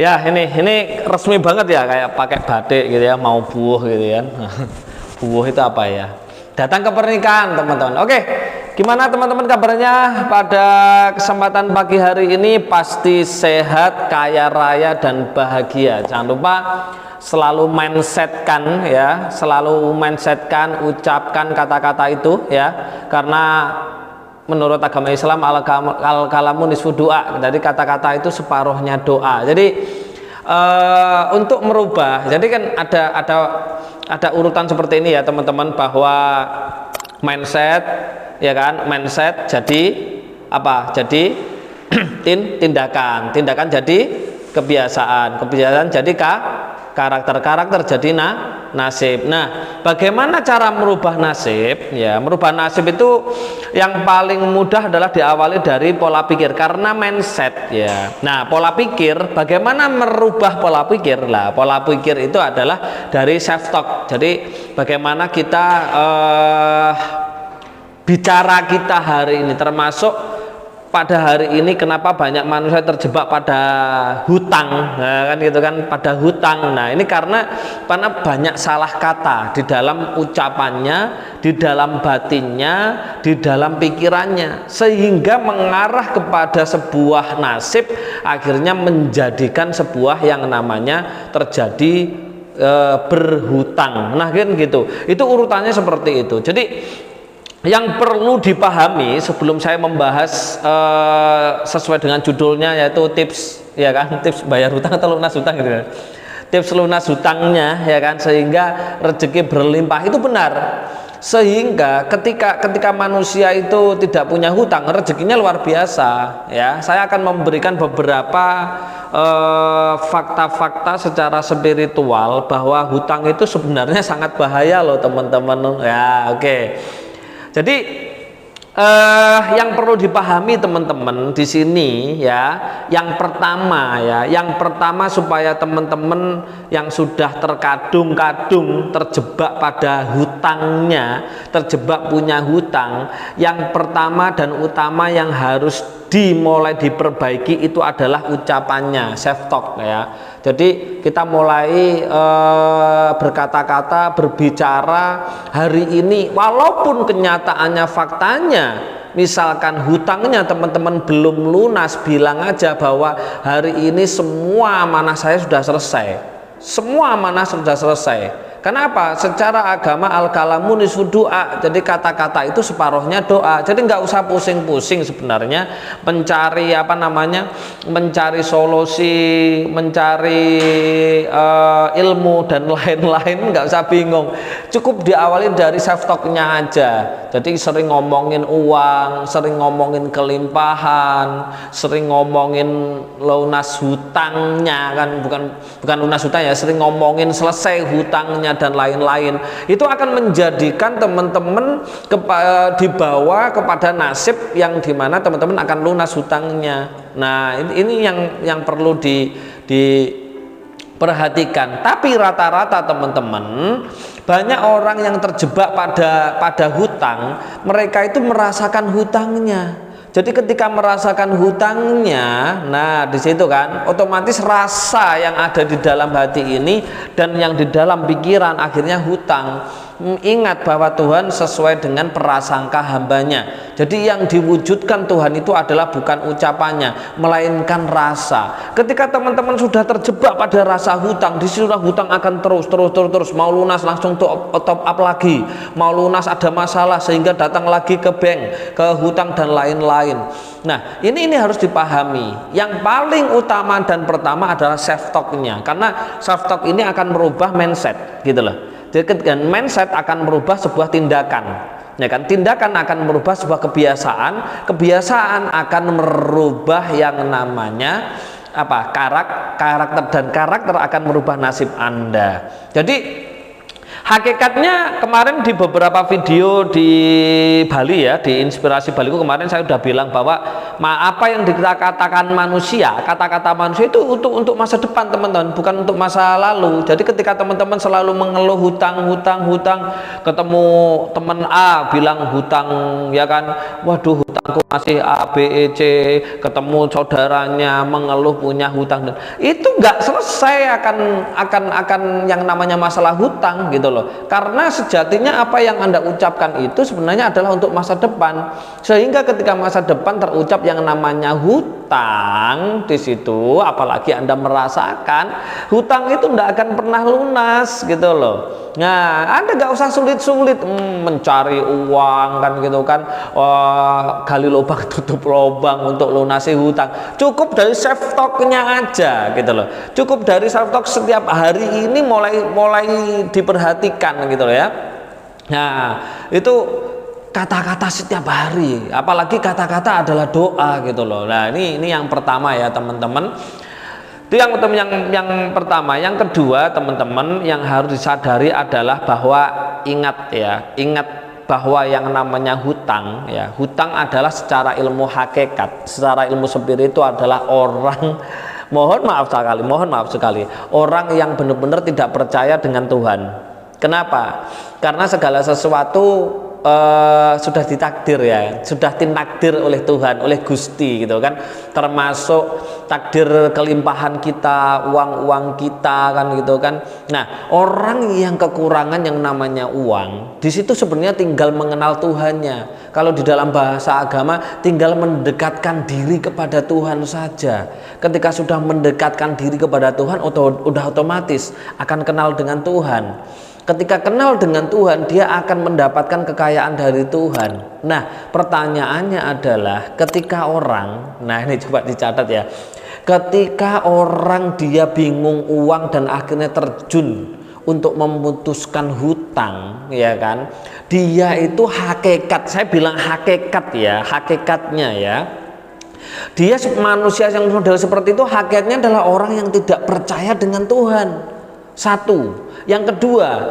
Ya, ini resmi banget ya, kayak pakai batik gitu ya, mau buuh gitu ya. Buuh itu apa ya? Datang ke pernikahan, teman-teman. Oke, gimana teman-teman kabarnya pada kesempatan pagi hari ini? Pasti sehat, kaya raya dan bahagia. Jangan lupa selalu mindsetkan ya, selalu mindsetkan, ucapkan kata-kata itu ya, karena menurut agama Islam al-kalamu nisfu doa. Jadi kata-kata itu separuhnya doa. Jadi untuk merubah, jadi kan ada urutan seperti ini ya teman-teman, bahwa mindset ya kan, mindset jadi apa? Jadi tindakan jadi kebiasaan jadi karakter jadi nasib. Nah, bagaimana cara merubah nasib? Ya, merubah nasib itu yang paling mudah adalah diawali dari pola pikir, karena mindset ya. Nah, pola pikir, bagaimana merubah pola pikir? Lah, pola pikir itu adalah dari self talk. Jadi bagaimana kita bicara kita hari ini, termasuk pada hari ini kenapa banyak manusia terjebak pada hutang, nah, kan gitu kan, pada hutang. Nah, ini karena banyak salah kata di dalam ucapannya, di dalam batinnya, di dalam pikirannya, sehingga mengarah kepada sebuah nasib, akhirnya menjadikan sebuah yang namanya terjadi berhutang. Nah, kan gitu. Itu urutannya seperti itu. Jadi yang perlu dipahami sebelum saya membahas sesuai dengan judulnya, yaitu tips ya kan, tips bayar hutang atau lunas hutang gitu kan. Tips lunas hutangnya ya kan, sehingga rezeki berlimpah, itu benar. Sehingga ketika manusia itu tidak punya hutang, rezekinya luar biasa ya. Saya akan memberikan beberapa fakta-fakta secara spiritual bahwa hutang itu sebenarnya sangat bahaya loh teman-teman ya. Oke. Jadi yang perlu dipahami teman-teman di sini ya, yang pertama supaya teman-teman yang sudah terkadung-kadung terjebak pada hutangnya, terjebak punya hutang, yang pertama dan utama yang harus dimulai diperbaiki itu adalah ucapannya, self talk ya. Jadi kita mulai berkata-kata, berbicara hari ini, walaupun kenyataannya, faktanya misalkan hutangnya teman-teman belum lunas, bilang aja bahwa hari ini semua amanah saya sudah selesai, semua amanah sudah selesai. Kenapa? Secara agama al-kalamu nisfu doa. Jadi kata-kata itu separuhnya doa. Jadi nggak usah pusing-pusing sebenarnya mencari mencari solusi, mencari ilmu dan lain-lain. Nggak usah bingung. Cukup diawali dari self talk-nya aja. Jadi sering ngomongin uang, sering ngomongin kelimpahan, sering ngomongin lunas hutangnya kan, bukan lunas hutang ya, sering ngomongin selesai hutangnya dan lain-lain. Itu akan menjadikan teman-teman dibawa kepada nasib yang dimana teman-teman akan lunas hutangnya. Nah, ini yang perlu diperhatikan. Tapi rata-rata teman-teman, banyak orang yang terjebak pada hutang, mereka itu merasakan hutangnya. Jadi ketika merasakan hutangnya, nah di situ kan otomatis rasa yang ada di dalam hati ini dan yang di dalam pikiran akhirnya hutang. Ingat bahwa Tuhan sesuai dengan prasangka hambanya. Jadi yang diwujudkan Tuhan itu adalah bukan ucapannya, melainkan rasa. Ketika teman-teman sudah terjebak pada rasa hutang, di situ hutang akan terus, mau lunas langsung top up lagi, mau lunas ada masalah sehingga datang lagi ke bank, ke hutang dan lain-lain. Nah, ini harus dipahami. Yang paling utama dan pertama adalah self talk-nya, karena self talk ini akan merubah mindset, gitu loh. Jadi mindset akan merubah sebuah tindakan, ya kan? Tindakan akan merubah sebuah kebiasaan, kebiasaan akan merubah yang namanya karakter, dan karakter akan merubah nasib Anda. Jadi Hakikatnya kemarin di beberapa video di Bali ya, di Inspirasi Baliku kemarin saya udah bilang bahwa apa yang dikatakan manusia, kata-kata manusia itu untuk masa depan teman-teman, bukan untuk masa lalu. Jadi ketika teman-teman selalu mengeluh hutang, ketemu teman A bilang hutang, ya kan, waduh hutangku masih A, B, E, C, ketemu saudaranya mengeluh punya hutang, dan itu nggak selesai akan yang namanya masalah hutang gitu loh, karena sejatinya apa yang Anda ucapkan itu sebenarnya adalah untuk masa depan, sehingga ketika masa depan terucap yang namanya hutang di situ, apalagi Anda merasakan hutang itu tidak akan pernah lunas gitu loh. Nah, Anda nggak usah sulit-sulit mencari uang kan gitu kan, gali lubang tutup lubang untuk lunasi hutang. Cukup dari self talk-nya aja gitu loh, cukup dari self talk setiap hari ini mulai diperhatikan gitu loh ya. Nah, itu kata-kata setiap hari, apalagi kata-kata adalah doa gitu loh. Nah, ini yang pertama ya teman-teman. Itu yang pertama. Yang kedua teman-teman, yang harus disadari adalah bahwa ingat bahwa yang namanya hutang ya, hutang adalah secara ilmu hakikat, secara ilmu spiritual adalah orang mohon maaf sekali orang yang benar-benar tidak percaya dengan Tuhan. Kenapa? Karena segala sesuatu sudah ditakdir ya, sudah tinakdir oleh Tuhan, oleh Gusti gitu kan, termasuk takdir kelimpahan kita, uang kita kan gitu kan. Nah, orang yang kekurangan yang namanya uang, di situ sebenarnya tinggal mengenal Tuhannya. Kalau di dalam bahasa agama tinggal mendekatkan diri kepada Tuhan saja. Ketika sudah mendekatkan diri kepada Tuhan, udah otomatis akan kenal dengan Tuhan. Ketika kenal dengan Tuhan, dia akan mendapatkan kekayaan dari Tuhan. Nah, pertanyaannya adalah ketika orang, nah ini coba dicatat ya, ketika orang dia bingung uang dan akhirnya terjun untuk memutuskan hutang, ya kan, dia itu hakikat, saya bilang hakikat ya, hakikatnya ya, dia manusia yang model seperti itu hakikatnya adalah orang yang tidak percaya dengan Tuhan. Satu. Yang kedua,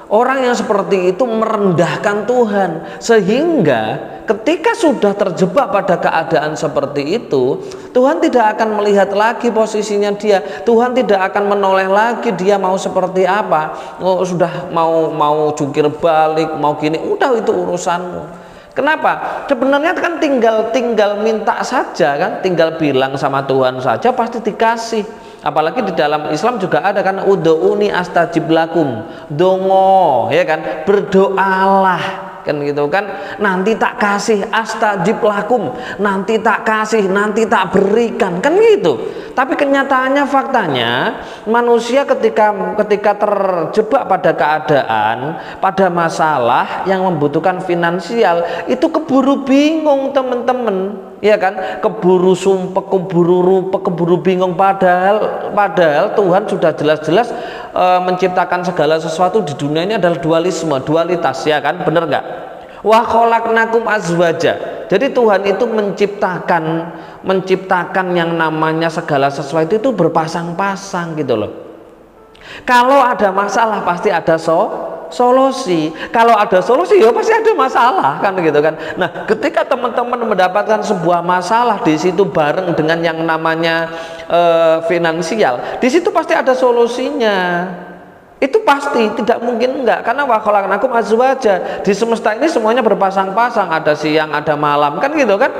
orang yang seperti itu merendahkan Tuhan, sehingga ketika sudah terjebak pada keadaan seperti itu, Tuhan tidak akan melihat lagi posisinya dia, Tuhan tidak akan menoleh lagi dia mau seperti apa. Sudah mau jungkir balik, mau gini, udah itu urusanmu. Kenapa? Sebenarnya kan tinggal minta saja kan, tinggal bilang sama Tuhan saja pasti dikasih. Apalagi di dalam Islam juga ada kan, ud'uuni astajib lakum, dongo ya kan, berdoalah kan gitu kan, nanti tak kasih, astajib lakum, nanti tak kasih, nanti tak berikan kan gitu. Tapi kenyataannya, faktanya manusia ketika terjebak pada keadaan, pada masalah yang membutuhkan finansial, itu keburu bingung teman-teman, ya kan, keburu sumpah, keburu rupa, keburu bingung, padahal Tuhan sudah jelas-jelas menciptakan segala sesuatu di dunia ini adalah dualitas ya kan, bener nggak? Wa khalaqnakum azwaja. Jadi Tuhan itu menciptakan yang namanya segala sesuatu itu berpasang-pasang gitu loh. Kalau ada masalah pasti ada solusi. Kalau ada solusi ya pasti ada masalah kan gitu kan. Nah, ketika teman-teman mendapatkan sebuah masalah di situ bareng dengan yang namanya finansial, di situ pasti ada solusinya. Itu pasti, tidak mungkin enggak, karena wa khalaqnakum azwaja, di semesta ini semuanya berpasang-pasang, ada siang, ada malam kan gitu kan.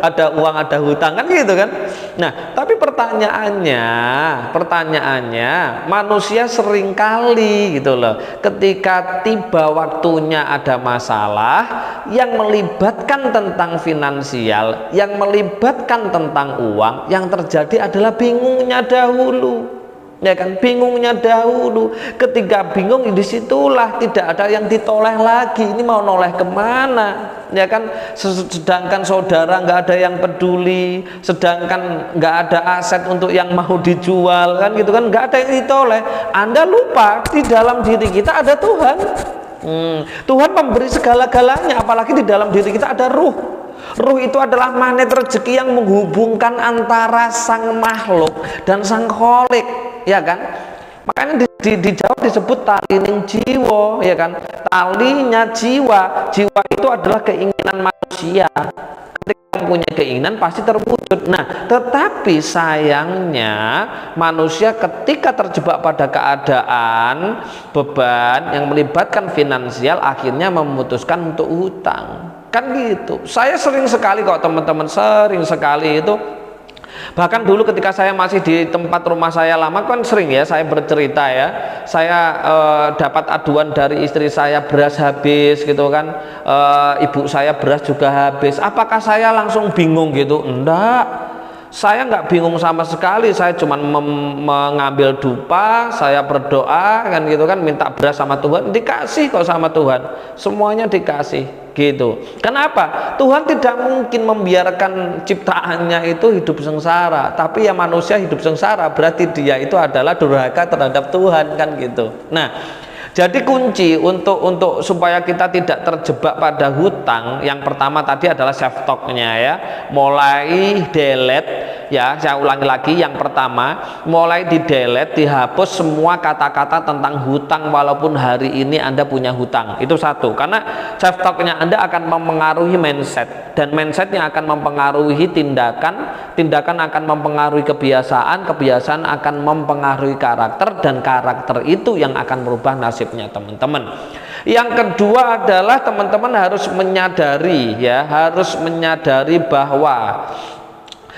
Ada uang, ada hutang kan gitu kan. Nah, tapi pertanyaannya manusia seringkali gitu loh, ketika tiba waktunya ada masalah yang melibatkan tentang finansial, yang melibatkan tentang uang, yang terjadi adalah bingungnya dahulu. Ya kan, bingungnya dahulu. Ketika bingung, disitulah tidak ada yang ditoleh lagi. Ini mau noleh kemana? Ya kan, sedangkan saudara nggak ada yang peduli, sedangkan nggak ada aset untuk yang mau dijual kan gitu kan, nggak ada yang ditoleh. Anda lupa di dalam diri kita ada Tuhan. Tuhan memberi segala-galanya, apalagi di dalam diri kita ada ruh. Ruh itu adalah magnet rezeki yang menghubungkan antara sang makhluk dan sang kholik, ya kan? Makanya di Jawa disebut talining jiwa, ya kan? Talinya jiwa. Jiwa itu adalah keinginan manusia. Ketika mempunyai keinginan pasti terwujud. Nah, tetapi sayangnya manusia ketika terjebak pada keadaan beban yang melibatkan finansial, akhirnya memutuskan untuk hutang. Kan gitu. Saya sering sekali kok teman-teman, sering sekali itu. Bahkan dulu ketika saya masih di tempat rumah saya lama kan sering ya saya bercerita ya, saya dapat aduan dari istri saya beras habis gitu kan, ibu saya beras juga habis. Apakah saya langsung bingung gitu? Enggak, saya nggak bingung sama sekali. Saya cuma mengambil dupa, saya berdoa kan gitu kan, minta beras sama Tuhan, dikasih kok sama Tuhan, semuanya dikasih gitu. Kenapa? Tuhan tidak mungkin membiarkan ciptaannya itu hidup sengsara. Tapi ya manusia hidup sengsara, berarti dia itu adalah durhaka terhadap Tuhan kan gitu. Nah, jadi kunci untuk supaya kita tidak terjebak pada hutang, yang pertama tadi adalah self talk-nya ya. Mulai delete ya, saya ulangi lagi, yang pertama mulai di delete, dihapus semua kata-kata tentang hutang walaupun hari ini Anda punya hutang. Itu satu, karena self talk-nya Anda akan mempengaruhi mindset, dan mindsetnya akan mempengaruhi tindakan, tindakan akan mempengaruhi kebiasaan, kebiasaan akan mempengaruhi karakter, dan karakter itu yang akan merubah nasibnya teman-teman. Yang kedua adalah teman-teman harus menyadari ya, harus menyadari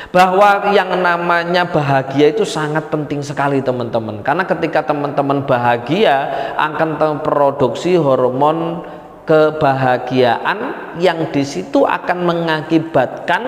bahwa yang namanya bahagia itu sangat penting sekali teman-teman. Karena ketika teman-teman bahagia akan memproduksi hormon kebahagiaan yang di situ akan mengakibatkan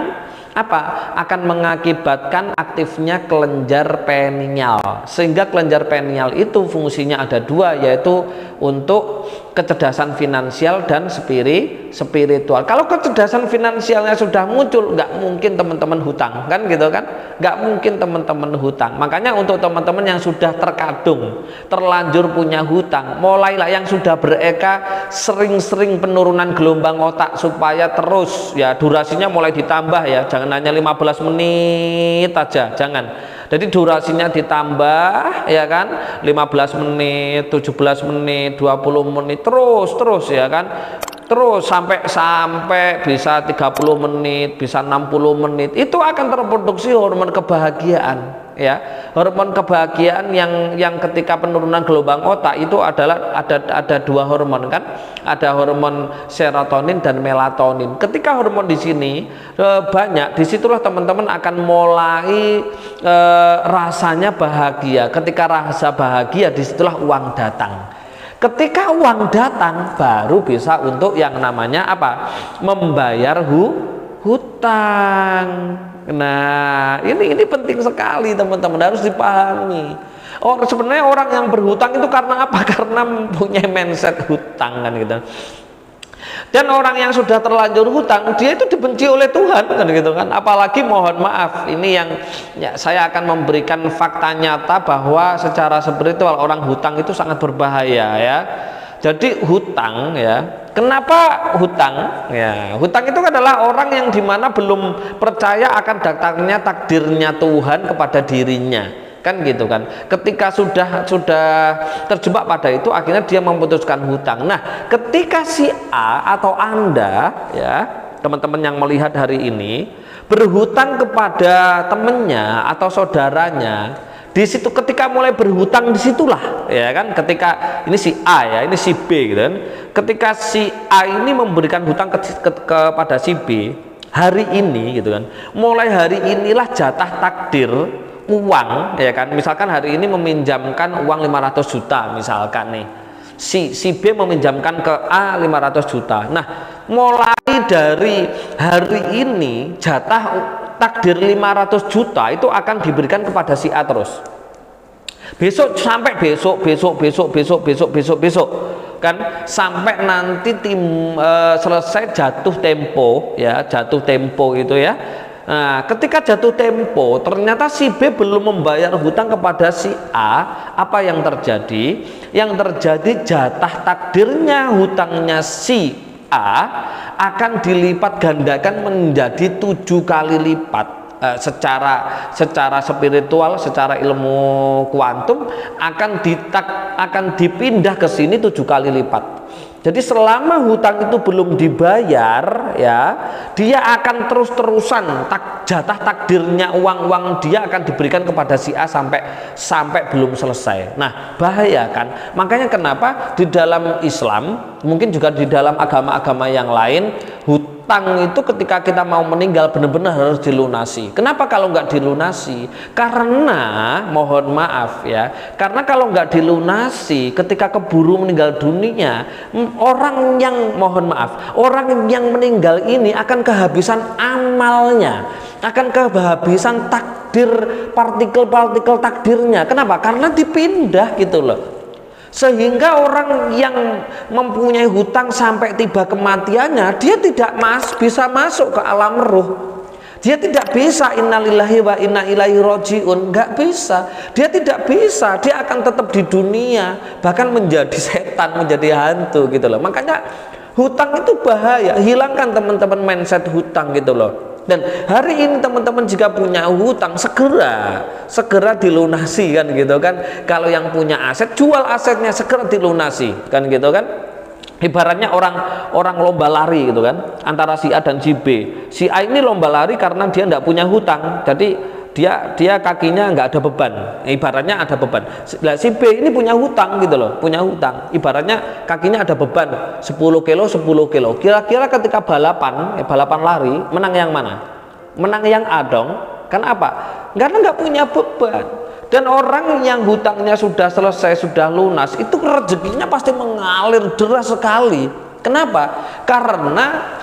apa? Akan mengakibatkan aktifnya kelenjar pineal. Sehingga kelenjar pineal itu fungsinya ada dua, yaitu untuk kecerdasan finansial dan spiritual. Kalau kecerdasan finansialnya sudah muncul, nggak mungkin teman-teman hutang, kan gitu kan? Nggak mungkin teman-teman hutang. Makanya untuk teman-teman yang sudah terkadung, terlanjur punya hutang, mulailah yang sudah bereka sering-sering penurunan gelombang otak supaya terus ya, durasinya mulai ditambah ya, jangan hanya 15 menit aja, jangan. Jadi durasinya ditambah ya kan, 15 menit, 17 menit, 20 menit, terus ya kan, terus sampai bisa 30 menit, bisa 60 menit, itu akan terproduksi hormon kebahagiaan ya. Hormon kebahagiaan yang ketika penurunan gelombang otak itu adalah ada dua hormon kan, ada hormon serotonin dan melatonin. Ketika hormon di sini banyak, disitulah teman-teman akan mulai rasanya bahagia. Ketika rasa bahagia, disitulah uang datang. Ketika uang datang, baru bisa untuk yang namanya apa? Membayar hutang. Nah, ini penting sekali teman-teman, harus dipahami. Sebenarnya orang yang berhutang itu karena apa? Karena mempunyai mindset hutang kan gitu. Dan orang yang sudah terlanjur hutang, dia itu dibenci oleh Tuhan kan gitu kan. Apalagi mohon maaf, ini yang ya, saya akan memberikan fakta nyata bahwa secara spiritual orang hutang itu sangat berbahaya ya. Jadi hutang ya, kenapa hutang? Ya, hutang itu adalah orang yang dimana belum percaya akan datangnya takdirnya Tuhan kepada dirinya, kan gitu kan. Ketika sudah terjebak pada itu, akhirnya dia memutuskan hutang. Nah, ketika si A atau Anda ya, teman-teman yang melihat hari ini berhutang kepada temennya atau saudaranya, di situ ketika mulai berhutang, disitulah ya kan, ketika ini si A ya, ini si B gitu kan, ketika si A ini memberikan hutang kepada si B hari ini gitu kan, mulai hari inilah jatah takdir uang ya kan. Misalkan hari ini meminjamkan uang 500 juta misalkan nih, si B meminjamkan ke A 500 juta. Nah, mulai dari hari ini jatah takdir 500 juta itu akan diberikan kepada si A terus. Besok sampai besok kan, sampai nanti selesai jatuh tempo ya, jatuh tempo itu ya. Nah, ketika jatuh tempo ternyata si B belum membayar hutang kepada si A, apa yang terjadi? Yang terjadi jatah takdirnya hutangnya si A akan dilipat gandakan menjadi 7 kali lipat secara spiritual, secara ilmu kuantum akan dipindah ke sini 7 kali lipat. Jadi selama hutang itu belum dibayar, ya, dia akan terus-terusan jatah takdirnya uang dia akan diberikan kepada si A sampai belum selesai. Nah, bahaya kan? Makanya kenapa di dalam Islam, mungkin juga di dalam agama-agama yang lain, hutang itu ketika kita mau meninggal benar-benar harus dilunasi. Kenapa kalau nggak dilunasi? Karena mohon maaf ya, karena kalau nggak dilunasi ketika keburu meninggal dunia, orang yang meninggal ini akan kehabisan amalnya, akan kehabisan takdir, partikel-partikel takdirnya. Kenapa? Karena dipindah gitu loh. Sehingga orang yang mempunyai hutang sampai tiba kematiannya, dia tidak bisa masuk ke alam ruh. Dia tidak bisa innalillahi wa inna ilaihi rajiun, nggak bisa. Dia tidak bisa, dia akan tetap di dunia, bahkan menjadi setan, menjadi hantu gitu loh. Makanya hutang itu bahaya. Hilangkan teman-teman mindset hutang gitu loh. Dan hari ini teman-teman jika punya hutang, segera dilunasi kan gitu kan. Kalau yang punya aset, jual asetnya, segera dilunasi kan gitu kan. Ibaratnya orang lomba lari gitu kan, antara si A dan si B. Si A ini lomba lari karena dia tidak punya hutang, jadi dia kakinya nggak ada beban, ibaratnya ada beban. Nah, si B ini punya hutang gitu loh, punya hutang, ibaratnya kakinya ada beban 10 kilo 10 kilo. Kira-kira ketika balapan lari, menang yang mana? Menang yang A dong. Kenapa? Karena nggak punya beban. Dan orang yang hutangnya sudah selesai, sudah lunas, itu rezekinya pasti mengalir deras sekali. Kenapa? Karena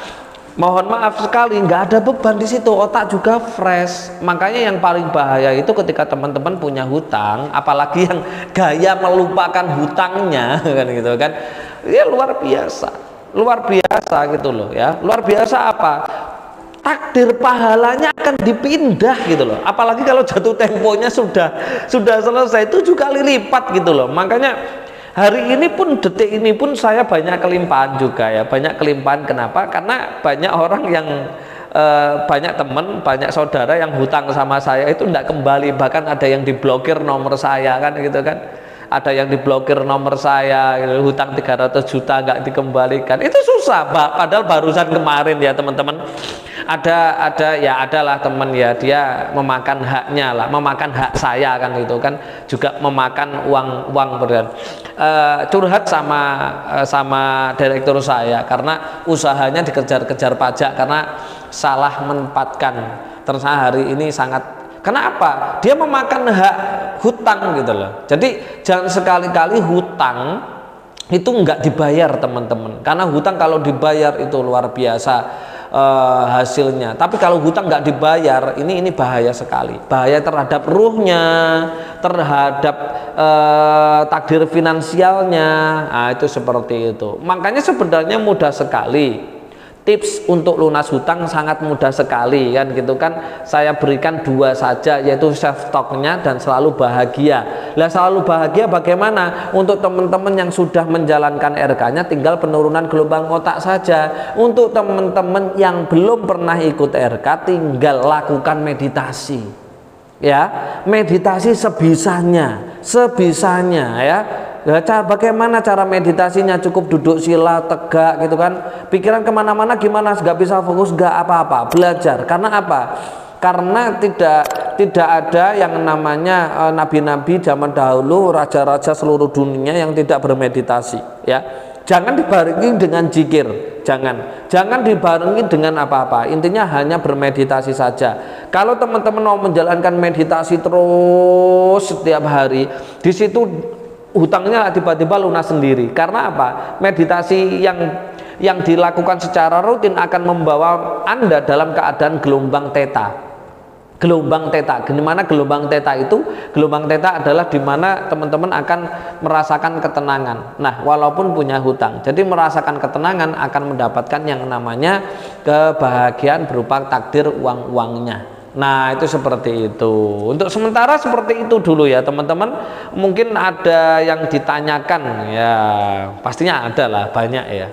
mohon maaf sekali, nggak ada beban di situ, otak juga fresh. Makanya yang paling bahaya itu ketika teman-teman punya hutang, apalagi yang gaya melupakan hutangnya, kan gitu kan? Ya luar biasa gitu loh ya. Luar biasa apa? Takdir pahalanya akan dipindah gitu loh. Apalagi kalau jatuh temponya sudah selesai, 7 kali lipat gitu loh. Makanya hari ini pun, detik ini pun saya banyak kelimpahan juga ya, banyak kelimpahan. Kenapa? Karena banyak orang yang banyak teman, banyak saudara yang hutang sama saya itu tidak kembali, bahkan ada yang diblokir nomor saya kan gitu kan. Ada yang diblokir nomor saya, hutang 300 juta nggak dikembalikan. Itu susah, padahal barusan kemarin ya teman-teman, adalah teman ya, dia memakan haknya lah, memakan hak saya kan gitu kan, juga memakan uang berdan. Curhat sama direktur saya karena usahanya dikejar-kejar pajak karena salah menempatkan. Terus hari ini sangat, kenapa? Dia memakan hak hutang gitu loh. Jadi jangan sekali-kali hutang itu nggak dibayar teman-teman, karena hutang kalau dibayar itu luar biasa hasilnya. Tapi kalau hutang nggak dibayar, ini bahaya sekali, bahaya terhadap ruhnya, terhadap takdir finansialnya. Nah, itu seperti itu. Makanya sebenarnya mudah sekali. Tips untuk lunas hutang sangat mudah sekali kan gitu kan. Saya berikan 2 saja, yaitu save stocknya dan selalu bahagia. Lah selalu bahagia bagaimana? Untuk teman-teman yang sudah menjalankan RK-nya tinggal penurunan gelombang otak saja. Untuk teman-teman yang belum pernah ikut RK tinggal lakukan meditasi. Ya, meditasi sebisanya ya. Bagaimana cara meditasinya? Cukup duduk sila tegak gitu kan, pikiran kemana-mana gimana, nggak bisa fokus, nggak apa-apa, belajar. Karena apa? Karena tidak ada yang namanya nabi-nabi zaman dahulu, raja-raja seluruh dunia yang tidak bermeditasi ya. Jangan dibarengi dengan zikir, jangan dibarengi dengan apa-apa, intinya hanya bermeditasi saja. Kalau teman-teman mau menjalankan meditasi terus setiap hari, di situ hutangnya tiba-tiba lunas sendiri. Karena apa? Meditasi yang dilakukan secara rutin akan membawa Anda dalam keadaan gelombang theta. Gelombang theta, gimana gelombang theta itu? Gelombang theta adalah dimana teman-teman akan merasakan ketenangan. Nah, walaupun punya hutang, jadi merasakan ketenangan akan mendapatkan yang namanya kebahagiaan berupa takdir uang-uangnya. Nah, itu seperti itu. Untuk sementara seperti itu dulu ya teman-teman. Mungkin ada yang ditanyakan ya, pastinya ada lah, banyak ya.